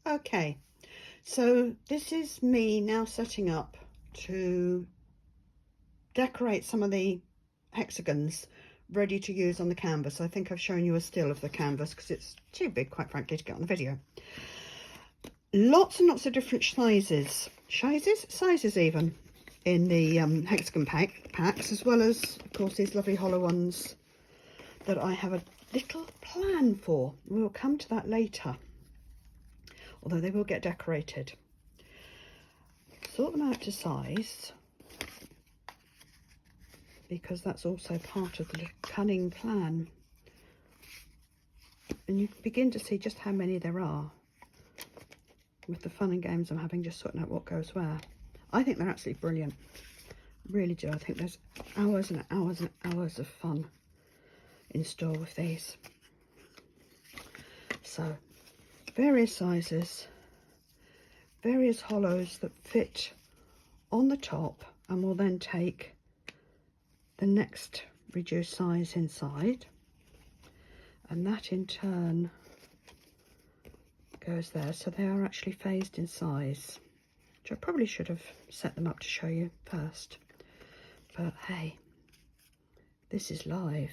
Okay, so this is me now setting up to decorate some of the hexagons ready to use on the canvas. I think I've shown you a still of the canvas because it's too big, quite frankly, to get on the video. Lots and lots of different sizes even, in the hexagon packs, as well as, of course, these lovely hollow ones that I have a little plan for. We'll come to that later, although they will get decorated. Sort them out to size, because that's also part of the cunning plan. And you can begin to see just how many there are with the fun and games I'm having, just sorting out what goes where. I think they're absolutely brilliant. Really do. I think there's hours and hours and hours of fun in store with these. So, various sizes, various hollows that fit on the top, and we'll then take the next reduced size inside, and that in turn goes there. So they are actually phased in size, which I probably should have set them up to show you first, but hey, this is live.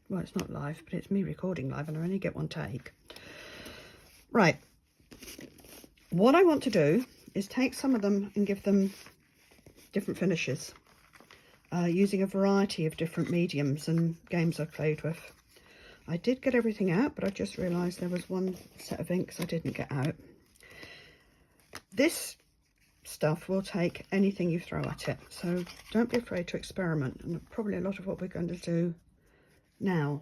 Well, it's not live, but it's me recording live, and I only get one take. Right, what I want to do is take some of them and give them different finishes, using a variety of different mediums and games I've played with. I did get everything out, but I just realised there was one set of inks I didn't get out. This stuff will take anything you throw at it, so don't be afraid to experiment, and probably a lot of what we're going to do now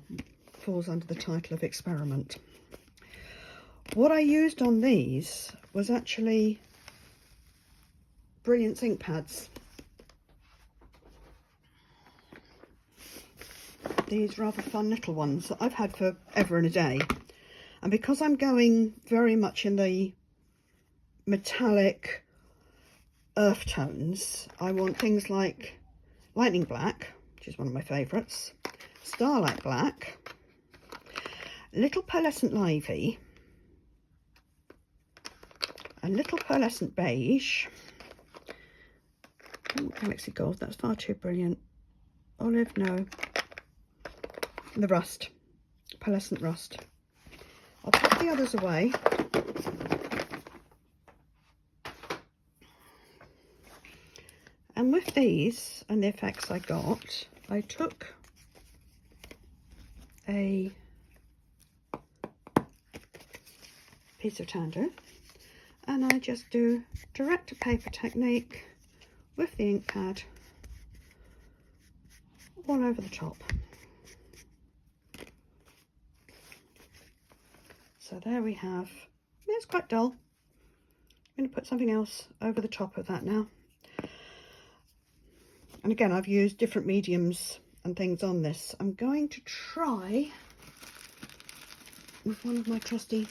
falls under the title of experiment. What I used on these was actually Brilliance ink pads. These rather fun little ones that I've had for ever and a day, and because I'm going very much in the metallic earth tones, I want things like lightning black, which is one of my favourites, starlight black, little pearlescent livy, a little pearlescent beige, galaxy gold, that's far too brilliant, olive, no, the rust, pearlescent rust. I'll put the others away. And with these and the effects I got, I took a piece of Tando and I just do direct to paper technique with the ink pad all over the top. So there we have, it's quite dull. I'm going to put something else over the top of that now. And again, I've used different mediums and things on this. I'm going to try with one of my trusty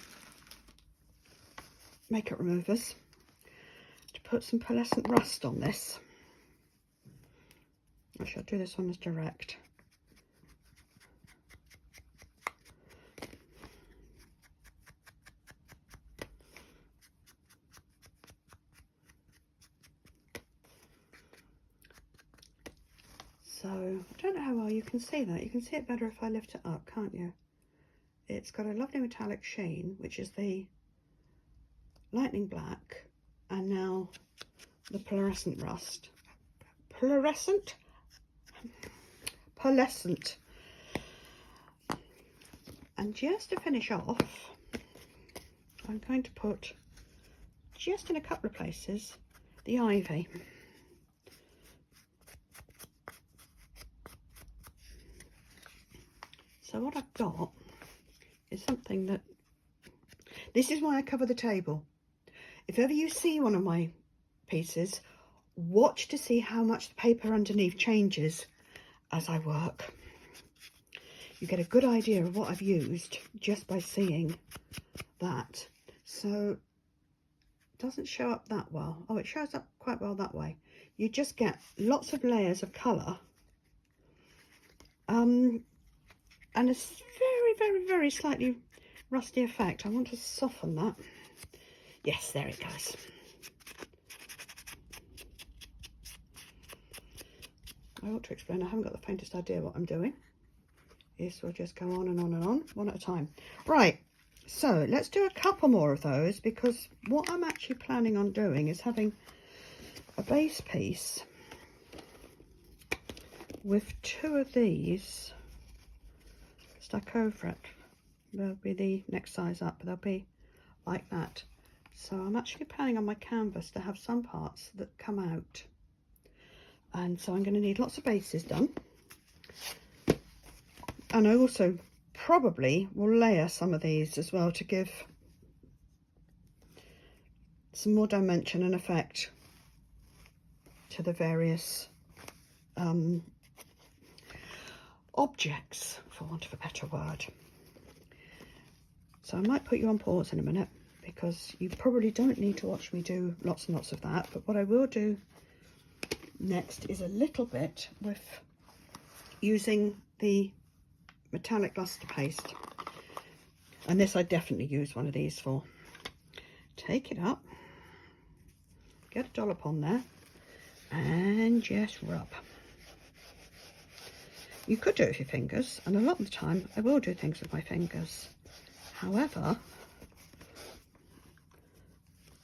makeup removers to put some pearlescent rust on this. I shall do this one as direct. So, I don't know how well you can see that. You can see it better if I lift it up, can't you? It's got a lovely metallic sheen, which is the lightning black, and now the pearlescent rust. Pearlescent? Pearlescent. And just to finish off, I'm going to put, just in a couple of places, the ivy. So what I've got is something that, this is why I cover the table. If ever you see one of my pieces, watch to see how much the paper underneath changes as I work. You get a good idea of what I've used just by seeing that. So it doesn't show up that well. Oh, it shows up quite well that way. You just get lots of layers of colour. And a very, very, very slightly rusty effect. I want to soften that Yes, there it goes. I ought to explain, I haven't got the faintest idea what I'm doing. This will just go on and on and on, one at a time. Right, so let's do a couple more of those, because what I'm actually planning on doing is having a base piece with 2 of these stuck over it. They'll be the next size up, but they'll be like that. So I'm actually planning on my canvas to have some parts that come out. And so I'm going to need lots of bases done. And I also probably will layer some of these as well to give some more dimension and effect to the various objects, for want of a better word. So I might put you on pause in a minute, because you probably don't need to watch me do lots and lots of that. But what I will do next is a little bit with using the metallic luster paste, and this I definitely use one of these for. Take it up, get a dollop on there, and just rub. You could do it with your fingers, and a lot of the time I will do things with my fingers. However,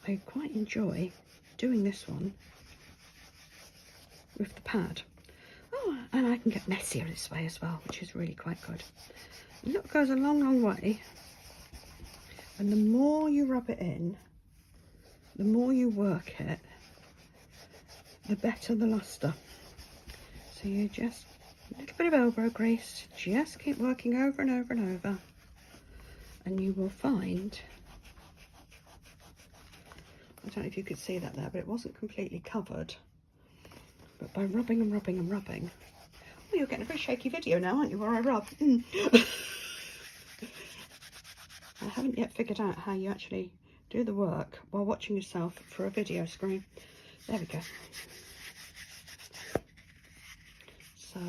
I quite enjoy doing this one with the pad. Oh, and I can get messier this way as well, which is really quite good. And it goes a long, long way. And the more you rub it in, the more you work it, the better the luster. So you just, a little bit of elbow grease, just keep working over and over and over. And you will find, I don't know if you could see that there, but it wasn't completely covered. But by rubbing and rubbing and rubbing, oh, you're getting a very shaky video now, aren't you, where I rub? I haven't yet figured out how you actually do the work while watching yourself for a video screen. There we go. So,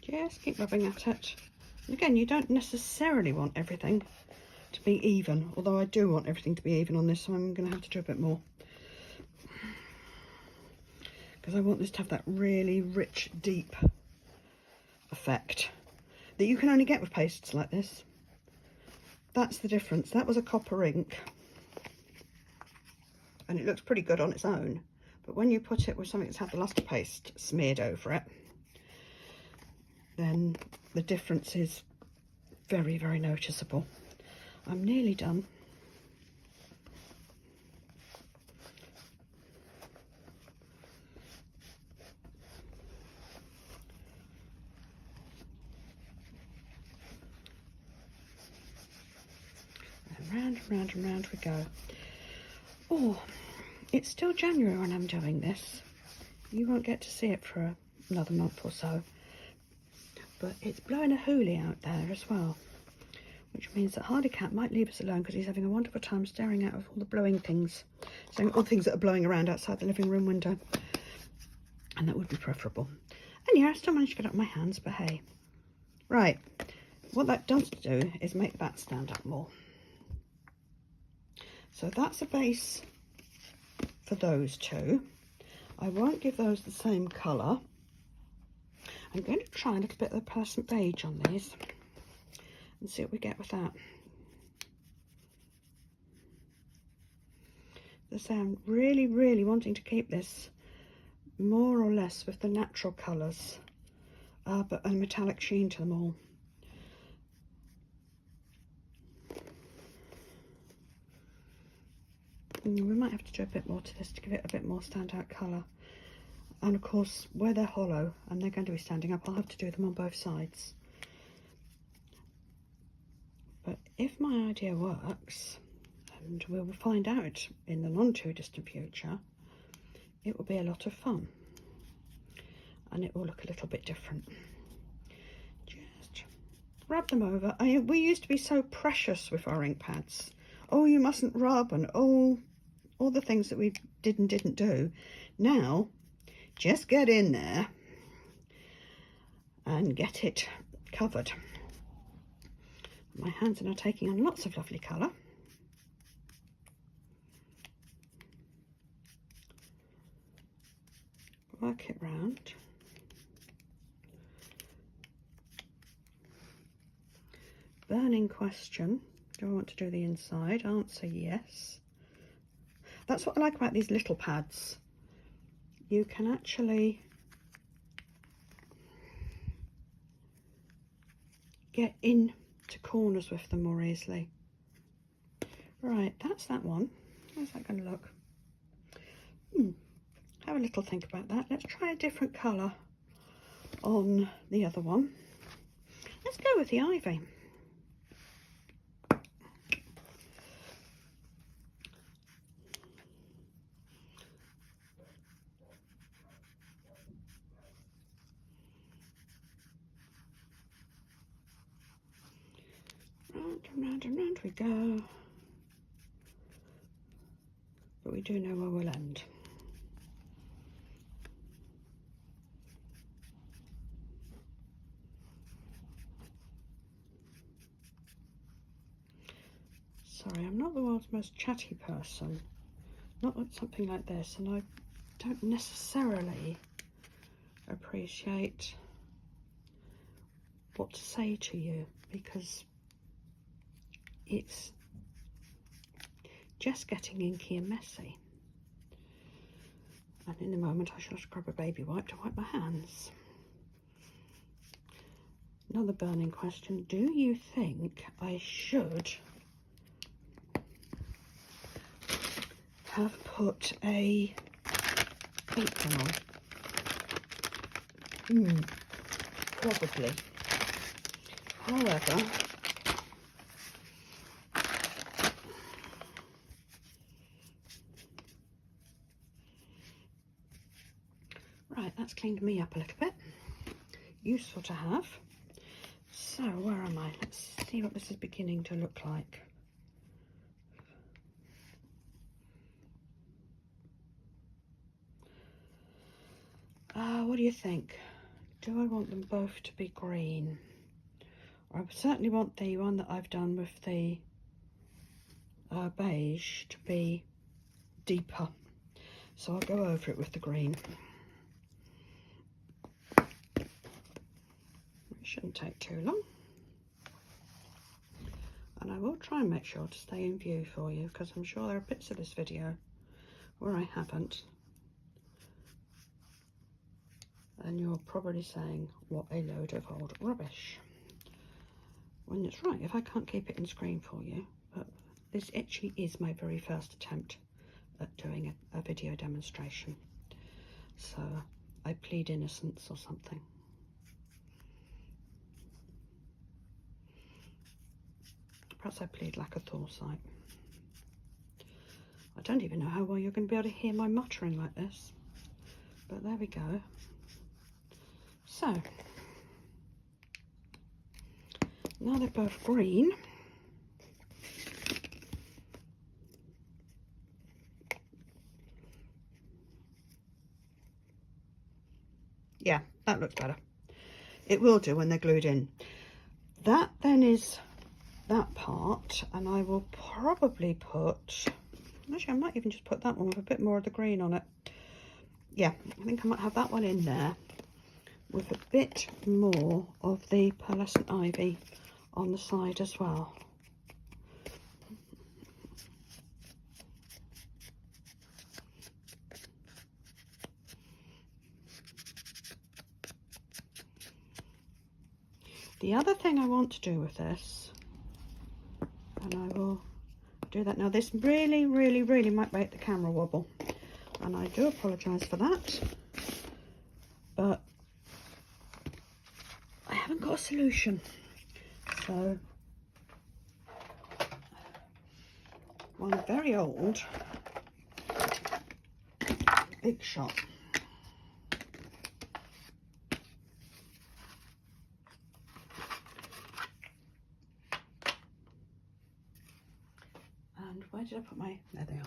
just keep rubbing at it. And again, you don't necessarily want everything to be even, although I do want everything to be even on this, so I'm going to have to do a bit more. Because I want this to have that really rich, deep effect that you can only get with pastes like this. That's the difference. That was a copper ink, and it looks pretty good on its own, but when you put it with something that's had the luster paste smeared over it, then the difference is very, very noticeable. I'm nearly done. Round and round and round we go. Oh, it's still January when I'm doing this. You won't get to see it for another month or so. But it's blowing a hoolie out there as well, which means that Hardy Cat might leave us alone because he's having a wonderful time staring out of all the blowing things, so all the things that are blowing around outside the living room window, and that would be preferable. And yeah, I still managed to get up my hands, but hey. Right, what that does do is make that stand up more. So that's a base for those two. I won't give those the same colour. I'm going to try a little bit of the pearlescent beige on these and see what we get with that. As I say, I'm really, really wanting to keep this more or less with the natural colours, but a metallic sheen to them all. We might have to do a bit more to this to give it a bit more standout colour. And of course, where they're hollow and they're going to be standing up, I'll have to do them on both sides. But if my idea works, and we will find out in the not too distant future, it will be a lot of fun. And it will look a little bit different. Just rub them over. We used to be so precious with our ink pads. Oh, you mustn't rub, and oh, all the things that we did and didn't do. Now, just get in there and get it covered. My hands are now taking on lots of lovely colour. Work it round. Burning question. Do I want to do the inside? Answer yes. That's what I like about these little pads. You can actually get into corners with them more easily. Right, that's that one. How's that going to look? Have a little think about that. Let's try a different colour on the other one. Let's go with the ivy. Round and round and round we go. But we do know where we'll end. Sorry, I'm not the world's most chatty person. Not with something like this, and I don't necessarily appreciate what to say to you because it's just getting inky and messy. And in a moment I shall grab a baby wipe to wipe my hands. Another burning question. Do you think I should have put a apron on? Probably. However, right, that's cleaned me up a little bit. Useful to have. So, where am I? Let's see what this is beginning to look like. What do you think? Do I want them both to be green? I certainly want the one that I've done with the beige to be deeper. So I'll go over it with the green. It shouldn't take too long. And I will try and make sure to stay in view for you because I'm sure there are bits of this video where I haven't. And you're probably saying, what a load of old rubbish. When it's right, if I can't keep it in screen for you. But this actually is my very first attempt at doing a video demonstration. So I plead innocence or something. Perhaps I plead lack of foresight. I don't even know how well you're going to be able to hear my muttering like this. But there we go. So, now they're both green. Yeah, that looks better. It will do when they're glued in. That then is that part, and I will probably put, actually I might even just put that one with a bit more of the green on it. Yeah, I think I might have that one in there with a bit more of the pearlescent ivy on the side as well. The other thing I want to do with this, and I will do that now, this really might make the camera wobble, and I do apologise for that, but I haven't got a solution. So one very old Big Shot. And where did I put my, there they are.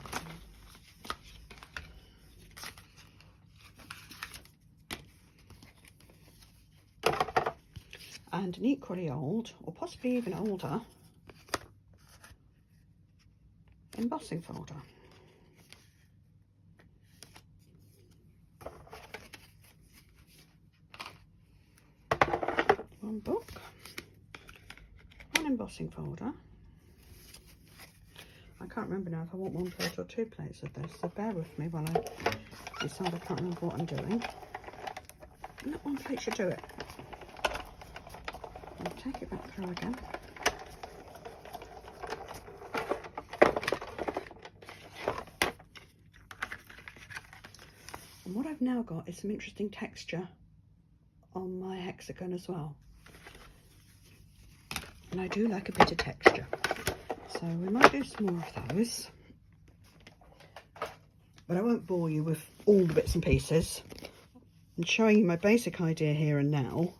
And an equally old, or possibly even older, embossing folder. One book, one embossing folder. I can't remember now if I want one plate or 2 plates of this, so bear with me while I decide. I can't remember what I'm doing. And that 1 plate should do it. I'll take it back through again. And what I've now got is some interesting texture on my hexagon as well. And I do like a bit of texture. So we might do some more of those. But I won't bore you with all the bits and pieces. I'm showing you my basic idea here and now.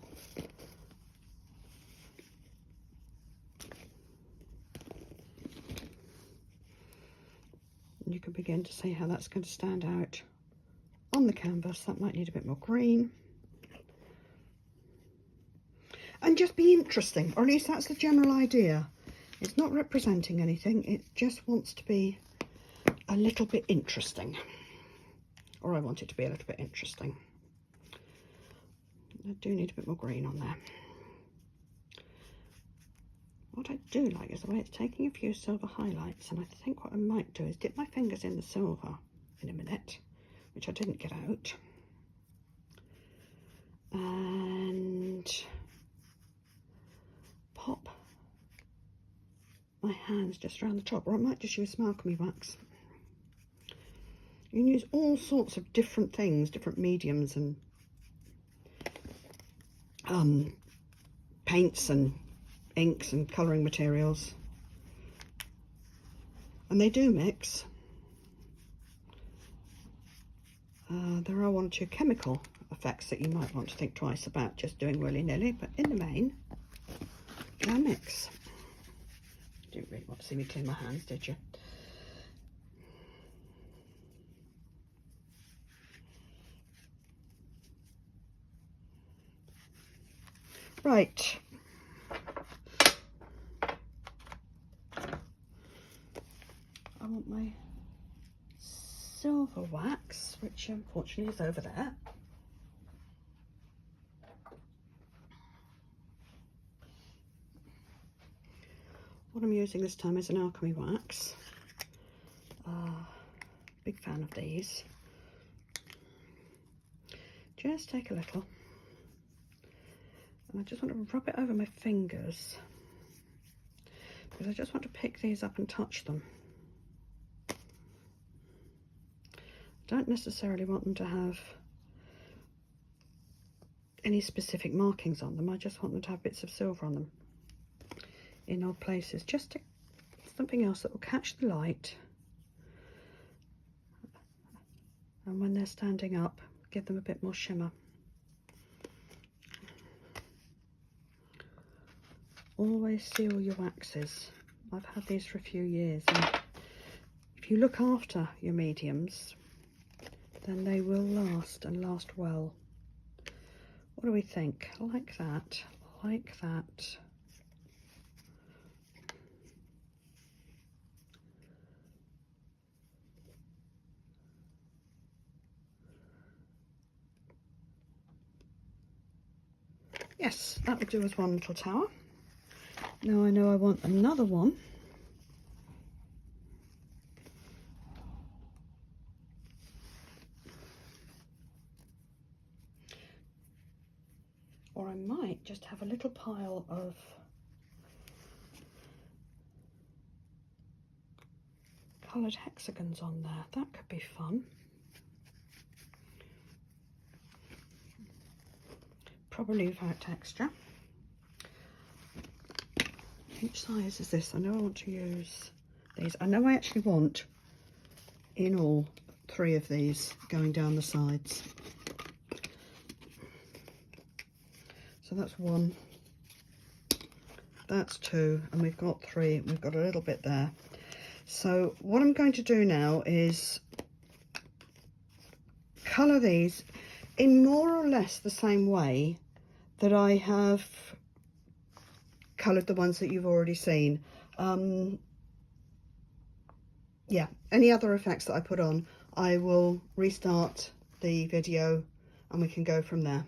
And you can begin to see how that's going to stand out on the canvas. That might need a bit more green. And just be interesting, or at least that's the general idea. It's not representing anything, it just wants to be a little bit interesting. Or I want it to be a little bit interesting. I do need a bit more green on there. What I do like is the way it's taking a few silver highlights, and I think what I might do is dip my fingers in the silver in a minute, which I didn't get out. And pop my hands just around the top, or I might just use Sparkly wax. You can use all sorts of different things, different mediums and paints and inks and colouring materials, and they do mix. There are 1 or 2 chemical effects that you might want to think twice about just doing willy-nilly, but in the main, they mix. Didn't really want to see me clean my hands, did you? Right. I want my silver wax, which unfortunately is over there. What I'm using this time is an alchemy wax. Big fan of these. Just take a little, and I just want to rub it over my fingers, because I just want to pick these up and touch them. I don't necessarily want them to have any specific markings on them. I just want them to have bits of silver on them in odd places, just to something else that will catch the light, and when they're standing up, give them a bit more shimmer. Always seal your waxes. I've had these for a few years, and if you look after your mediums, then they will last, and last well. What do we think? Like that, like that. Yes, that would do as 1 little tower. Now I know I want another one. Or I might just have a little pile of coloured hexagons on there. That could be fun. Probably without texture. Which size is this? I know I want to use these. I know I actually want in all 3 of these going down the sides. So that's 1, that's 2, and we've got 3. We've got a little bit there. So what I'm going to do now is colour these in more or less the same way that I have coloured the ones that you've already seen. yeah, any other effects that I put on, I will restart the video and we can go from there.